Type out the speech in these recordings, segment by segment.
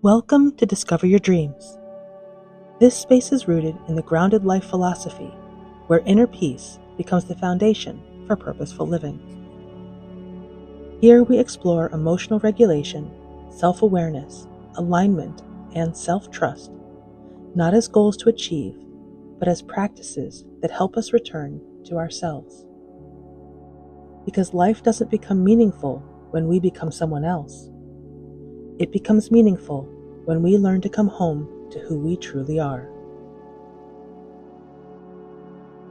Welcome to Discover Your Dreams. This space is rooted in the grounded life philosophy, where inner peace becomes the foundation for purposeful living. Here we explore emotional regulation, self-awareness, alignment, and self-trust, not as goals to achieve, but as practices that help us return to ourselves. Because life doesn't become meaningful when we become someone else. It becomes meaningful when we learn to come home to who we truly are.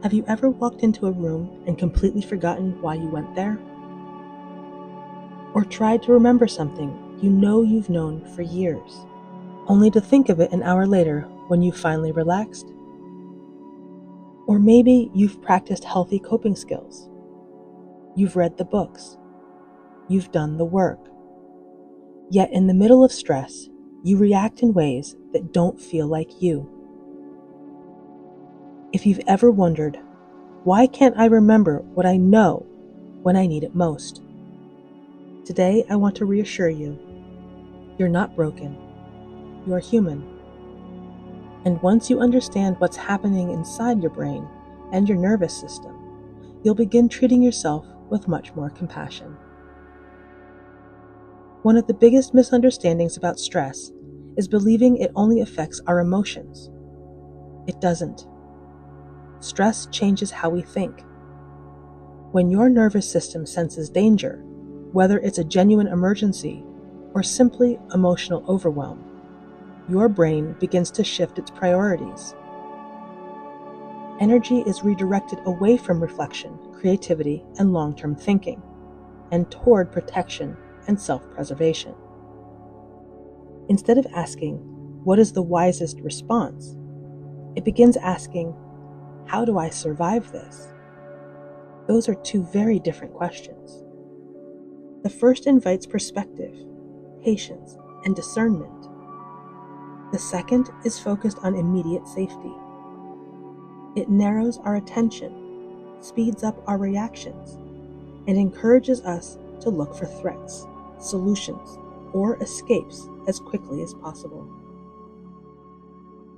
Have you ever walked into a room and completely forgotten why you went there? Or tried to remember something you know you've known for years, only to think of it an hour later when you finally relaxed? Or maybe you've practiced healthy coping skills. You've read the books. You've done the work. Yet in the middle of stress, you react in ways that don't feel like you. If you've ever wondered, why can't I remember what I know when I need it most? Today, I want to reassure you, you're not broken. You're human. And once you understand what's happening inside your brain and your nervous system, you'll begin treating yourself with much more compassion. One of the biggest misunderstandings about stress is believing it only affects our emotions. It doesn't. Stress changes how we think. When your nervous system senses danger, whether it's a genuine emergency or simply emotional overwhelm, your brain begins to shift its priorities. Energy is redirected away from reflection, creativity, and long-term thinking, and toward protection and self-preservation. Instead of asking, what is the wisest response? It begins asking, how do I survive this? Those are two very different questions. The first invites perspective, patience, and discernment. The second is focused on immediate safety. It narrows our attention, speeds up our reactions, and encourages us to look for threats, solutions, or escapes as quickly as possible.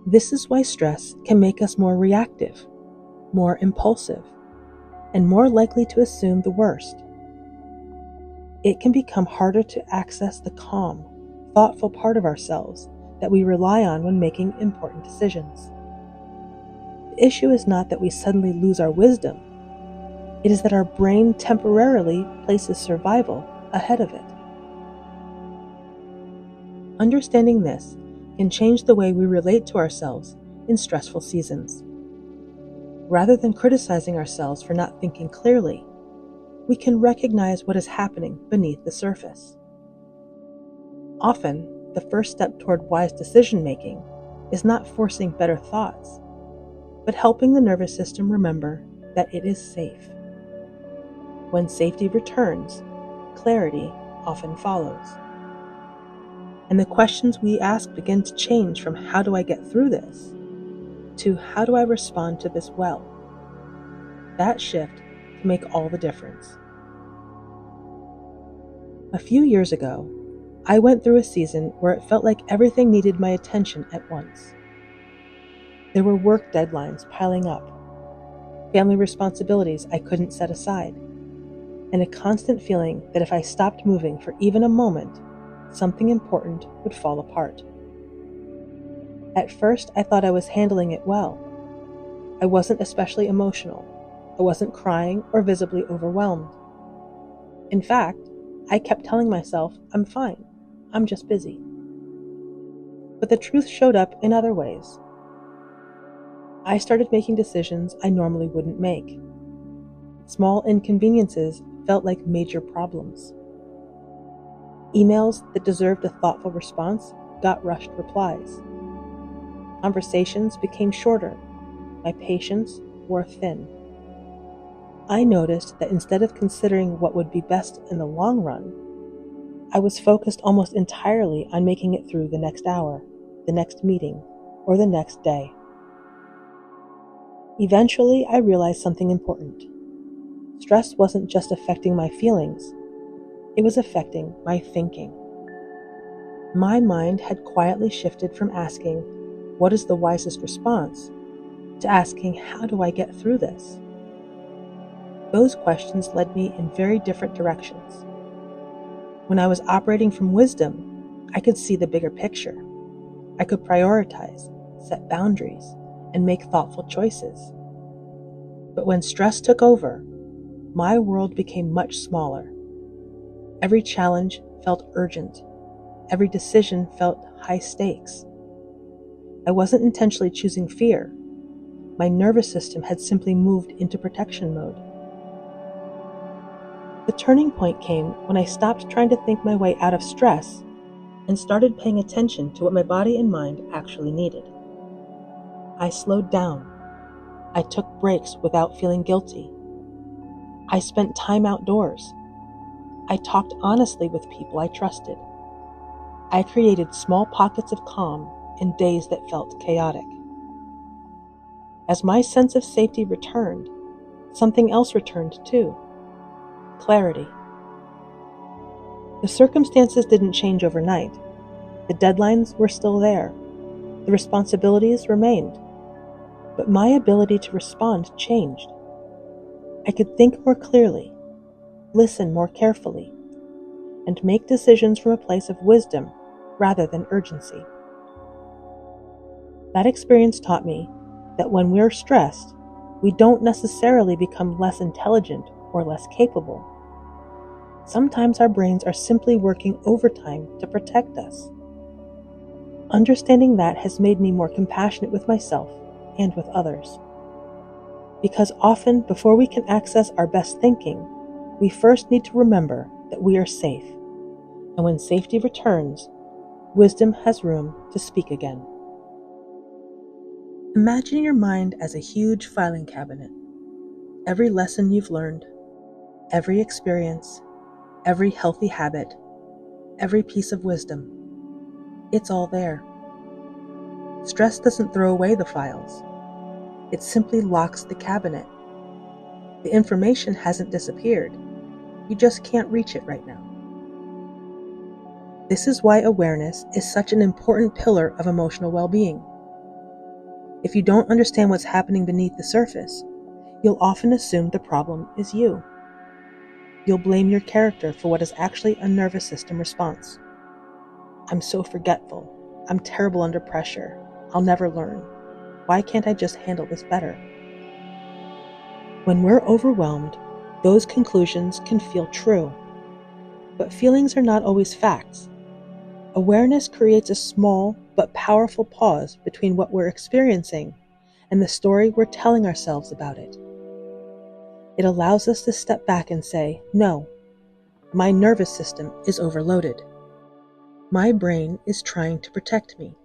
This is why stress can make us more reactive, more impulsive, and more likely to assume the worst. It can become harder to access the calm, thoughtful part of ourselves that we rely on when making important decisions. The issue is not that we suddenly lose our wisdom. It is that our brain temporarily places survival ahead of it. Understanding this can change the way we relate to ourselves in stressful seasons. Rather than criticizing ourselves for not thinking clearly, we can recognize what is happening beneath the surface. Often, the first step toward wise decision-making is not forcing better thoughts, but helping the nervous system remember that it is safe. When safety returns, clarity often follows. And the questions we ask begin to change from how do I get through this to how do I respond to this well. That shift can make all the difference. A few years ago, I went through a season where it felt like everything needed my attention at once. There were work deadlines piling up, family responsibilities I couldn't set aside, and a constant feeling that if I stopped moving for even a moment, something important would fall apart. At first, I thought I was handling it well. I wasn't especially emotional. I wasn't crying or visibly overwhelmed. In fact, I kept telling myself, I'm fine. I'm just busy. But the truth showed up in other ways. I started making decisions I normally wouldn't make. Small inconveniences felt like major problems. Emails that deserved a thoughtful response got rushed replies. Conversations became shorter. My patience wore thin. I noticed that instead of considering what would be best in the long run, I was focused almost entirely on making it through the next hour, the next meeting, or the next day. Eventually, I realized something important. Stress wasn't just affecting my feelings, it was affecting my thinking. My mind had quietly shifted from asking, "What is the wisest response?" to asking, "How do I get through this?" Those questions led me in very different directions. When I was operating from wisdom, I could see the bigger picture. I could prioritize, set boundaries, and make thoughtful choices. But when stress took over, my world became much smaller. Every challenge felt urgent. Every decision felt high stakes. I wasn't intentionally choosing fear. My nervous system had simply moved into protection mode. The turning point came when I stopped trying to think my way out of stress and started paying attention to what my body and mind actually needed. I slowed down. I took breaks without feeling guilty. I spent time outdoors. I talked honestly with people I trusted. I created small pockets of calm in days that felt chaotic. As my sense of safety returned, something else returned too: clarity. The circumstances didn't change overnight. The deadlines were still there. The responsibilities remained. But my ability to respond changed. I could think more clearly, listen more carefully, and make decisions from a place of wisdom rather than urgency. That experience taught me that when we're stressed, we don't necessarily become less intelligent or less capable. Sometimes our brains are simply working overtime to protect us. Understanding that has made me more compassionate with myself and with others. Because often, before we can access our best thinking, we first need to remember that we are safe. And when safety returns, wisdom has room to speak again. Imagine your mind as a huge filing cabinet. Every lesson you've learned, every experience, every healthy habit, every piece of wisdom, it's all there. Stress doesn't throw away the files. It simply locks the cabinet. The information hasn't disappeared. You just can't reach it right now. This is why awareness is such an important pillar of emotional well-being. If you don't understand what's happening beneath the surface, you'll often assume the problem is you. You'll blame your character for what is actually a nervous system response. I'm so forgetful. I'm terrible under pressure. I'll never learn. Why can't I just handle this better? When we're overwhelmed, those conclusions can feel true. But feelings are not always facts. Awareness creates a small but powerful pause between what we're experiencing and the story we're telling ourselves about it. It allows us to step back and say, "No, my nervous system is overloaded. My brain is trying to protect me.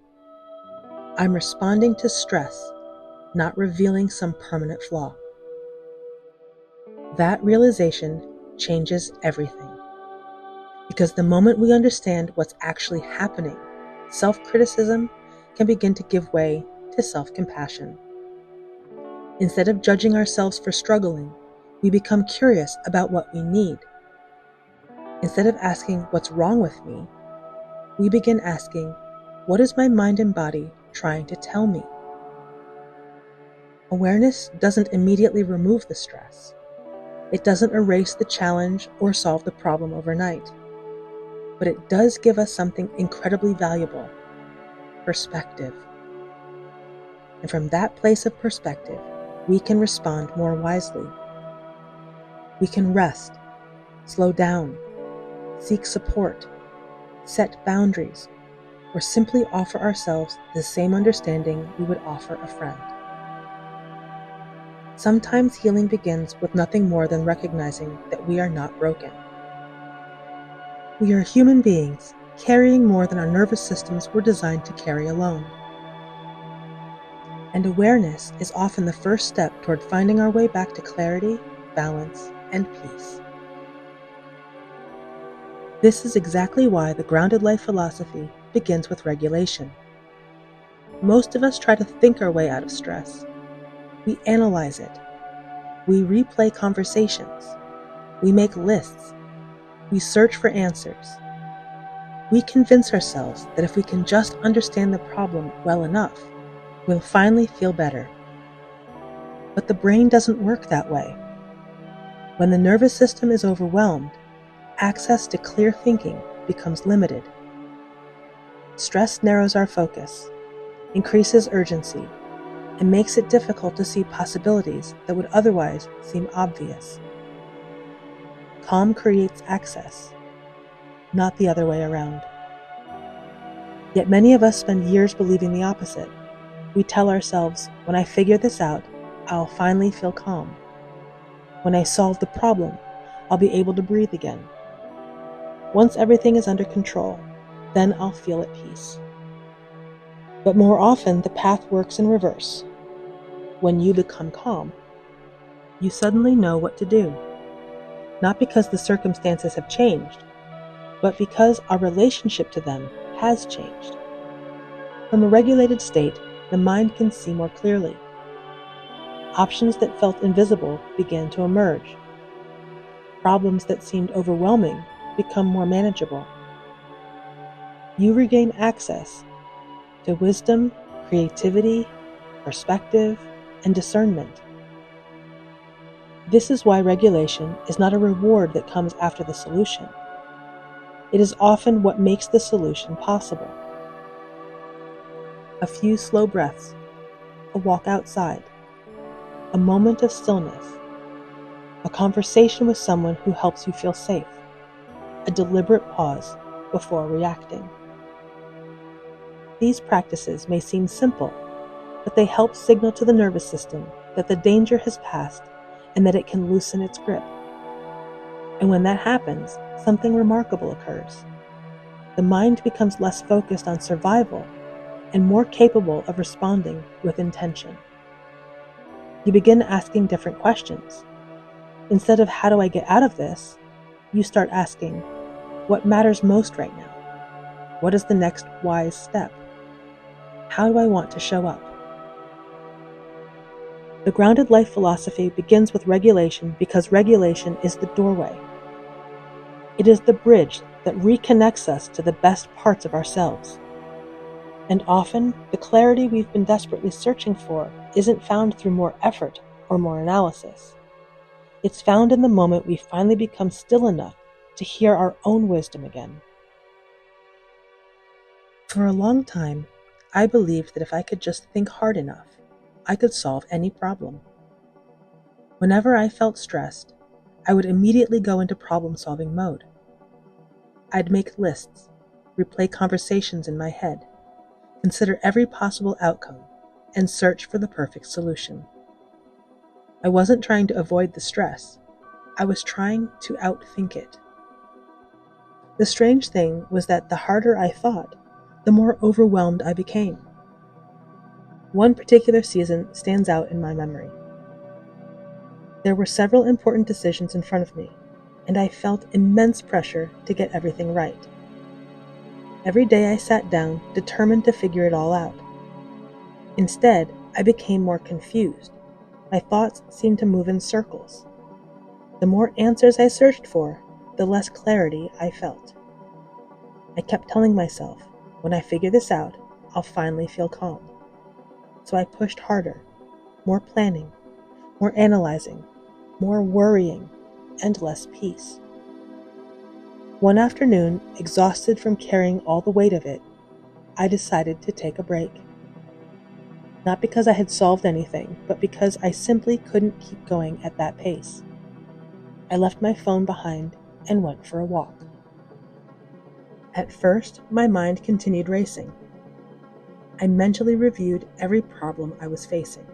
I'm responding to stress, not revealing some permanent flaw." That realization changes everything. Because the moment we understand what's actually happening, self-criticism can begin to give way to self-compassion. Instead of judging ourselves for struggling, we become curious about what we need. Instead of asking, "What's wrong with me?" we begin asking, "What is my mind and body trying to tell me?" Awareness doesn't immediately remove the stress. It doesn't erase the challenge or solve the problem overnight. But it does give us something incredibly valuable: perspective. And from that place of perspective, we can respond more wisely. We can rest, slow down, seek support, set boundaries, or simply offer ourselves the same understanding we would offer a friend. Sometimes healing begins with nothing more than recognizing that we are not broken. We are human beings, carrying more than our nervous systems were designed to carry alone. And awareness is often the first step toward finding our way back to clarity, balance, and peace. This is exactly why the Grounded Life philosophy begins with regulation. Most of us try to think our way out of stress. We analyze it. We replay conversations. We make lists. We search for answers. We convince ourselves that if we can just understand the problem well enough, we'll finally feel better. But the brain doesn't work that way. When the nervous system is overwhelmed, access to clear thinking becomes limited. Stress narrows our focus, increases urgency, and makes it difficult to see possibilities that would otherwise seem obvious. Calm creates access, not the other way around. Yet many of us spend years believing the opposite. We tell ourselves, when I figure this out, I'll finally feel calm. When I solve the problem, I'll be able to breathe again. Once everything is under control, then I'll feel at peace. But more often, the path works in reverse. When you become calm, you suddenly know what to do. Not because the circumstances have changed, but because our relationship to them has changed. From a regulated state, the mind can see more clearly. Options that felt invisible begin to emerge. Problems that seemed overwhelming become more manageable. You regain access to wisdom, creativity, perspective, and discernment. This is why regulation is not a reward that comes after the solution. It is often what makes the solution possible. A few slow breaths, a walk outside, a moment of stillness, a conversation with someone who helps you feel safe, a deliberate pause before reacting. These practices may seem simple, but they help signal to the nervous system that the danger has passed and that it can loosen its grip. And when that happens, something remarkable occurs. The mind becomes less focused on survival and more capable of responding with intention. You begin asking different questions. Instead of how do I get out of this, you start asking, what matters most right now? What is the next wise step? How do I want to show up? The grounded life philosophy begins with regulation because regulation is the doorway. It is the bridge that reconnects us to the best parts of ourselves. And often, the clarity we've been desperately searching for isn't found through more effort or more analysis. It's found in the moment we finally become still enough to hear our own wisdom again. For a long time, I believed that if I could just think hard enough, I could solve any problem. Whenever I felt stressed, I would immediately go into problem-solving mode. I'd make lists, replay conversations in my head, consider every possible outcome, and search for the perfect solution. I wasn't trying to avoid the stress. I was trying to outthink it. The strange thing was that the harder I thought, the more overwhelmed I became. One particular season stands out in my memory. There were several important decisions in front of me, and I felt immense pressure to get everything right. Every day I sat down, determined to figure it all out. Instead, I became more confused. My thoughts seemed to move in circles. The more answers I searched for, the less clarity I felt. I kept telling myself, when I figure this out, I'll finally feel calm. So I pushed harder, more planning, more analyzing, more worrying, and less peace. One afternoon, exhausted from carrying all the weight of it, I decided to take a break. Not because I had solved anything, but because I simply couldn't keep going at that pace. I left my phone behind and went for a walk. At first, my mind continued racing. I mentally reviewed every problem I was facing.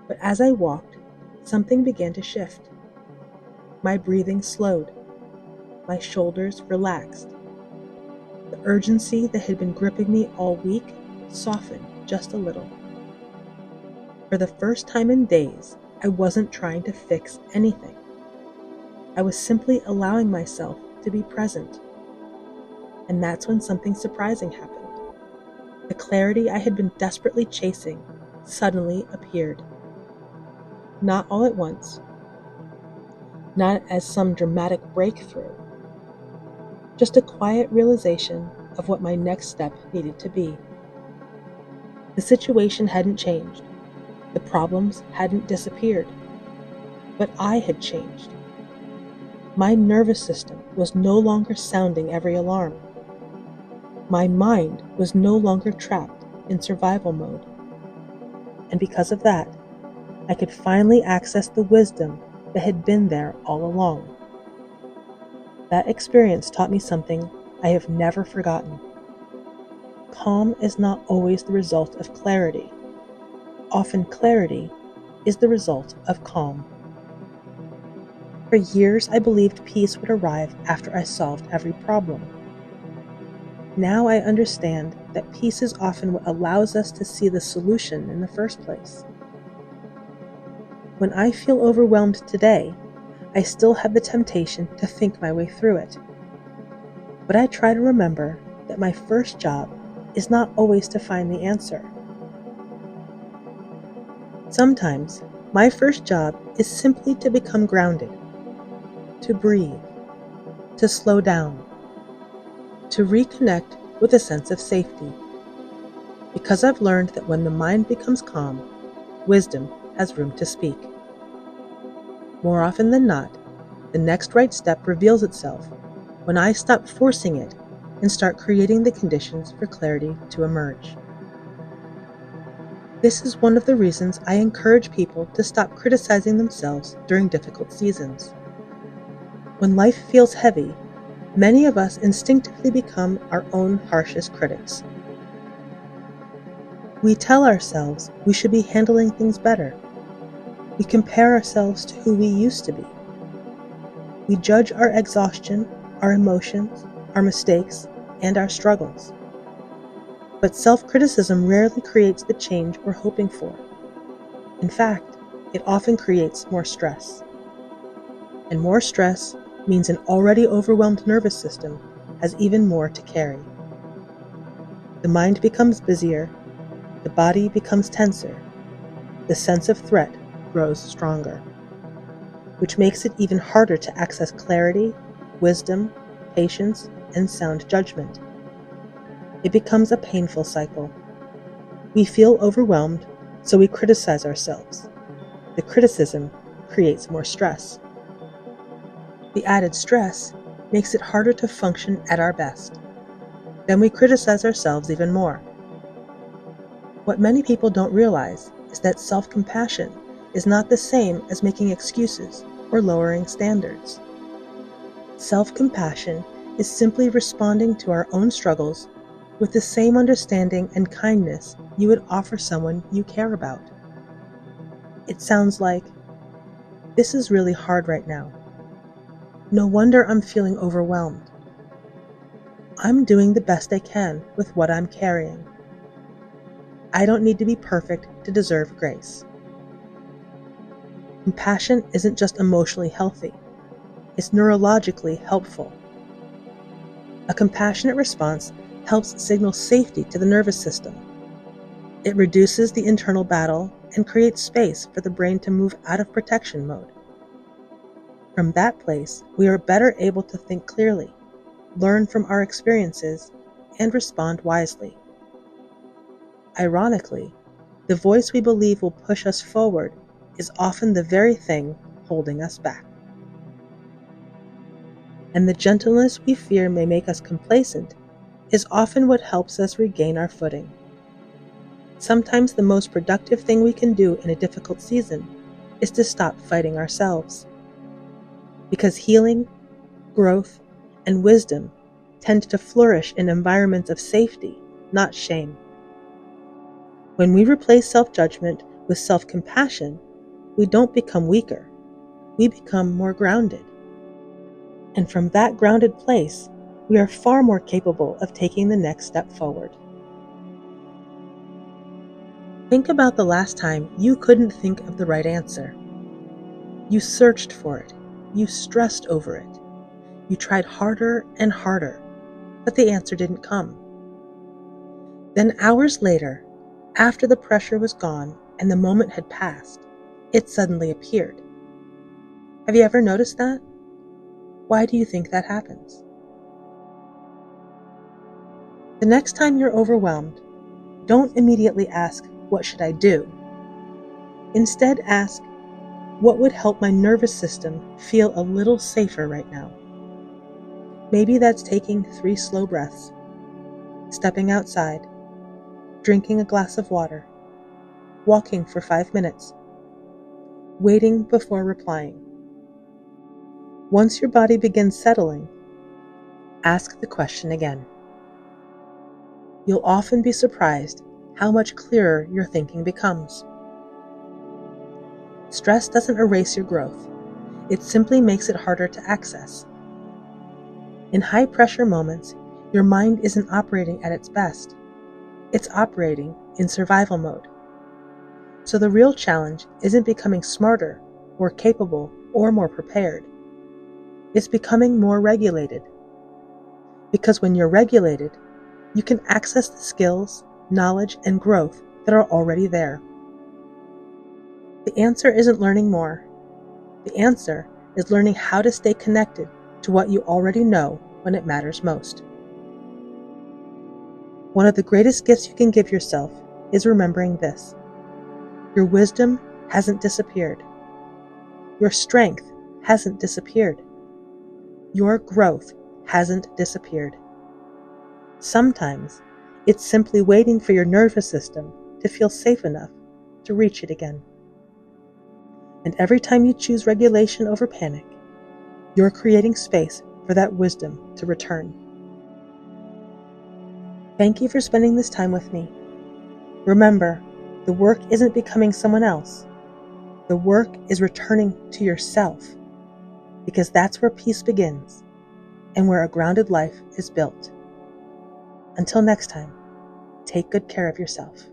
But as I walked, something began to shift. My breathing slowed. My shoulders relaxed. The urgency that had been gripping me all week softened just a little. For the first time in days, I wasn't trying to fix anything. I was simply allowing myself to be present. And that's when something surprising happened. The clarity I had been desperately chasing suddenly appeared. Not all at once, not as some dramatic breakthrough, just a quiet realization of what my next step needed to be. The situation hadn't changed, the problems hadn't disappeared, but I had changed. My nervous system was no longer sounding every alarm. My mind was no longer trapped in survival mode. And because of that, I could finally access the wisdom that had been there all along. That experience taught me something I have never forgotten. Calm is not always the result of clarity. Often clarity is the result of calm. For years, I believed peace would arrive after I solved every problem. Now I understand that peace is often what allows us to see the solution in the first place. When I feel overwhelmed today, I still have the temptation to think my way through it. But I try to remember that my first job is not always to find the answer. Sometimes, my first job is simply to become grounded, to breathe, to slow down, to reconnect with a sense of safety. Because I've learned that when the mind becomes calm, wisdom has room to speak. More often than not, the next right step reveals itself when I stop forcing it and start creating the conditions for clarity to emerge. This is one of the reasons I encourage people to stop criticizing themselves during difficult seasons. When life feels heavy, many of us instinctively become our own harshest critics. We tell ourselves we should be handling things better. We compare ourselves to who we used to be. We judge our exhaustion, our emotions, our mistakes, and our struggles. But self-criticism rarely creates the change we're hoping for. In fact, it often creates more stress. And more stress means an already overwhelmed nervous system has even more to carry. The mind becomes busier, the body becomes tenser, the sense of threat grows stronger, which makes it even harder to access clarity, wisdom, patience, and sound judgment. It becomes a painful cycle. We feel overwhelmed, so we criticize ourselves. The criticism creates more stress. The added stress makes it harder to function at our best. Then we criticize ourselves even more. What many people don't realize is that self-compassion is not the same as making excuses or lowering standards. Self-compassion is simply responding to our own struggles with the same understanding and kindness you would offer someone you care about. It sounds like, "This is really hard right now. No wonder I'm feeling overwhelmed. I'm doing the best I can with what I'm carrying. I don't need to be perfect to deserve grace." Compassion isn't just emotionally healthy, it's neurologically helpful. A compassionate response helps signal safety to the nervous system. It reduces the internal battle and creates space for the brain to move out of protection mode. From that place, we are better able to think clearly, learn from our experiences, and respond wisely. Ironically, the voice we believe will push us forward is often the very thing holding us back. And the gentleness we fear may make us complacent is often what helps us regain our footing. Sometimes the most productive thing we can do in a difficult season is to stop fighting ourselves. Because healing, growth, and wisdom tend to flourish in environments of safety, not shame. When we replace self-judgment with self-compassion, we don't become weaker, we become more grounded. And from that grounded place, we are far more capable of taking the next step forward. Think about the last time you couldn't think of the right answer. You searched for it, you stressed over it, you tried harder and harder, but the answer didn't come. Then hours later, after the pressure was gone and the moment had passed, it suddenly appeared. Have you ever noticed that? Why do you think that happens? The next time you're overwhelmed, don't immediately ask, "What should I do?" Instead, ask, "What would help my nervous system feel a little safer right now?" Maybe that's taking 3 slow breaths, stepping outside, drinking a glass of water, walking for 5 minutes, waiting before replying. Once your body begins settling, ask the question again. You'll often be surprised how much clearer your thinking becomes. Stress doesn't erase your growth. It simply makes it harder to access. In high-pressure moments, your mind isn't operating at its best. It's operating in survival mode. So the real challenge isn't becoming smarter, more capable, or more prepared. It's becoming more regulated. Because when you're regulated, you can access the skills, knowledge, and growth that are already there. The answer isn't learning more. The answer is learning how to stay connected to what you already know when it matters most. One of the greatest gifts you can give yourself is remembering this. Your wisdom hasn't disappeared. Your strength hasn't disappeared. Your growth hasn't disappeared. Sometimes it's simply waiting for your nervous system to feel safe enough to reach it again. And every time you choose regulation over panic, you're creating space for that wisdom to return. Thank you for spending this time with me. Remember, the work isn't becoming someone else. The work is returning to yourself, because that's where peace begins and where a grounded life is built. Until next time, take good care of yourself.